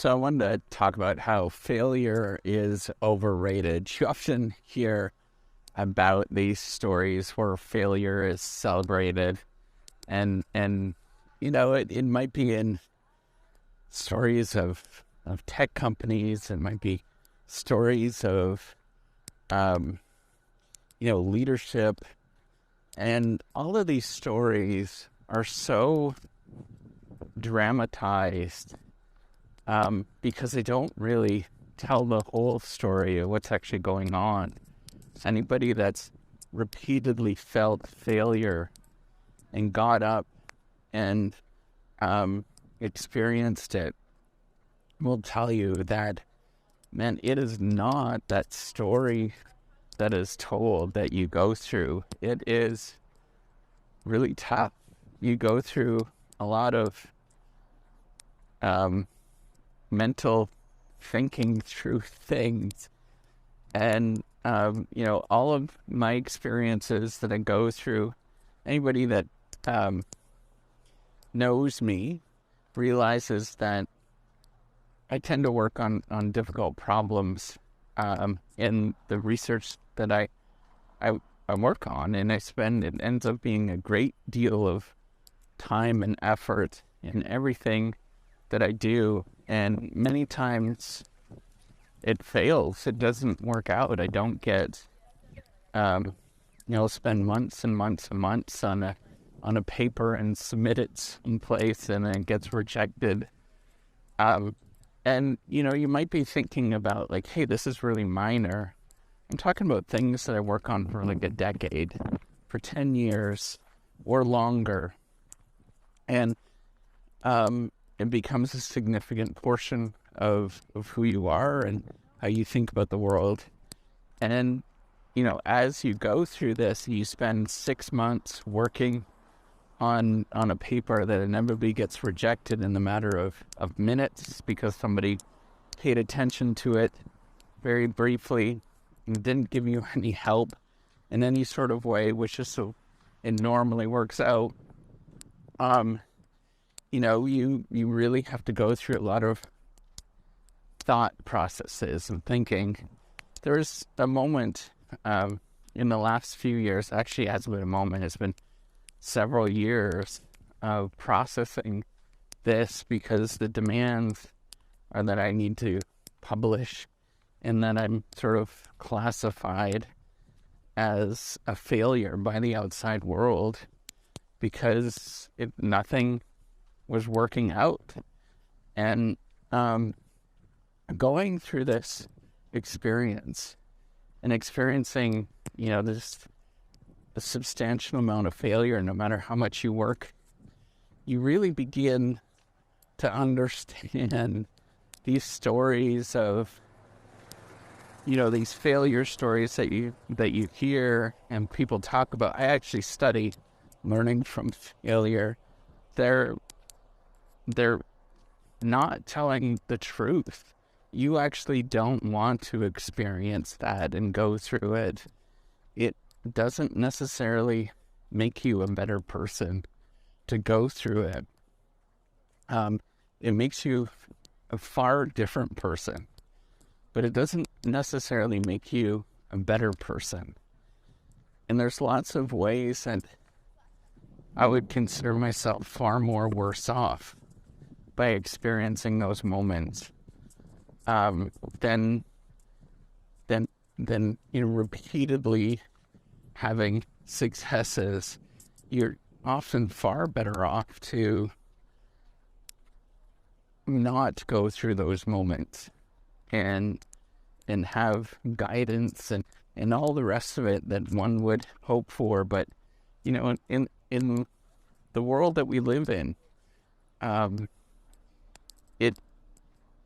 So I wanted to talk about how failure is overrated. You often hear about these stories where failure is celebrated, and it might be in stories of tech companies. It might be stories of leadership, and all of these stories are so dramatized because they don't really tell the whole story of what's actually going on. Anybody that's repeatedly felt failure and got up and experienced it will tell you that, man, it is not that story that is told that you go through. It is really tough. You go through a lot of mental thinking through things. And, all of my experiences that I go through, anybody that knows me realizes that I tend to work on difficult problems in the research that I work on, and it ends up being a great deal of time and effort in everything that I do, and many times it fails. It doesn't work out. I don't get, spend months and months and months on a paper and submit it in place, and then it gets rejected. And you might be thinking about like, hey, this is really minor. I'm talking about things that I work on for like a decade, for 10 years or longer. And it becomes a significant portion of who you are and how you think about the world. And, as you go through this, you spend 6 months working on a paper that inevitably gets rejected in the matter of minutes because somebody paid attention to it very briefly and didn't give you any help in any sort of way, which is so it normally works out. You really have to go through a lot of thought processes and thinking. There's a moment in the last few years, actually hasn't been a moment, it's been several years of processing this because the demands are that I need to publish and that I'm sort of classified as a failure by the outside world because nothing was working out. And going through this experience and experiencing, this a substantial amount of failure, no matter how much you work, you really begin to understand these stories of, these failure stories that you hear and people talk about. I actually study learning from failure. They're not telling the truth. You actually don't want to experience that and go through it. It doesn't necessarily make you a better person to go through it. It makes you a far different person, but it doesn't necessarily make you a better person. And there's lots of ways that I would consider myself far more worse off by experiencing those moments than repeatedly having successes. You're often far better off to not go through those moments and have guidance and all the rest of it that one would hope for. But in the world that we live in, it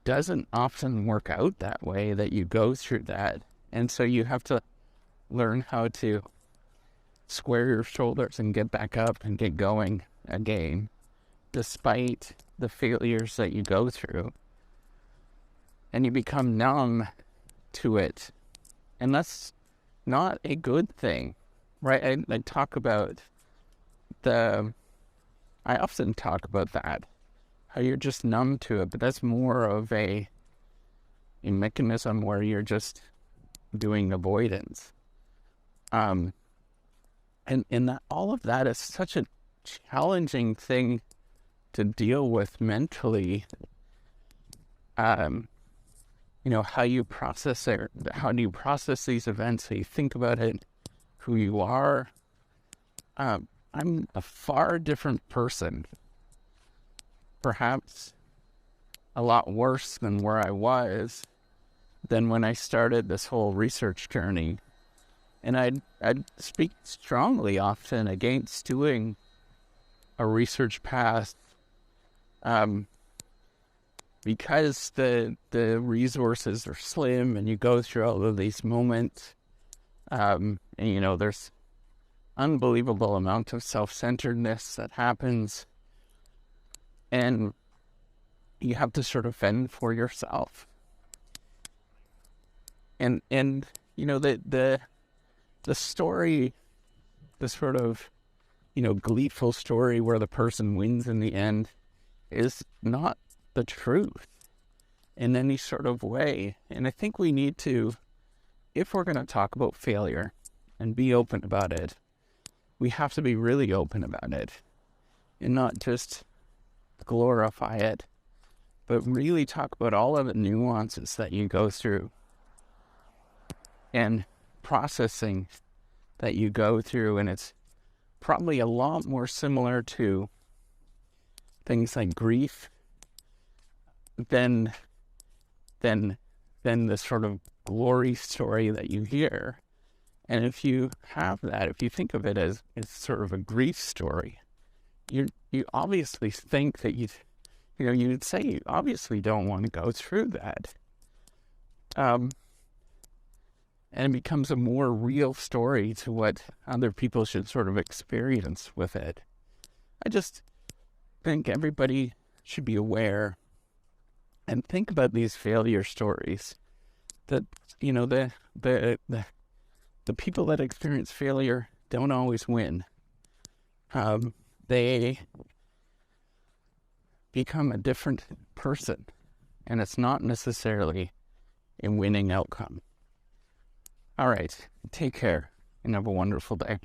doesn't often work out that way, that you go through that. And so you have to learn how to square your shoulders and get back up and get going again, despite the failures that you go through. And you become numb to it. And that's not a good thing, right? I often talk about that. how you're just numb to it, but that's more of a mechanism where you're just doing avoidance. And that all of that is such a challenging thing to deal with mentally. How you process it, how do you process these events, how you think about it, who you are. I'm a far different person, perhaps a lot worse than where I was than when I started this whole research journey. And I'd speak strongly often against doing a research path, because the resources are slim and you go through all of these moments, and there's unbelievable amount of self-centeredness that happens, and you have to sort of fend for yourself. And the story, the sort of gleeful story where the person wins in the end, is not the truth in any sort of way. And I think we need to, if we're going to talk about failure and be open about it, we have to be really open about it and not just glorify it, but really talk about all of the nuances that you go through and processing that you go through. And it's probably a lot more similar to things like grief than the sort of glory story that you hear. And if you have that, if you think of it as sort of a grief story, you obviously think that you'd say you obviously don't want to go through that. And it becomes a more real story to what other people should sort of experience with it. I just think everybody should be aware and think about these failure stories. That the people that experience failure don't always win. They become a different person, and it's not necessarily a winning outcome. All right, take care and have a wonderful day.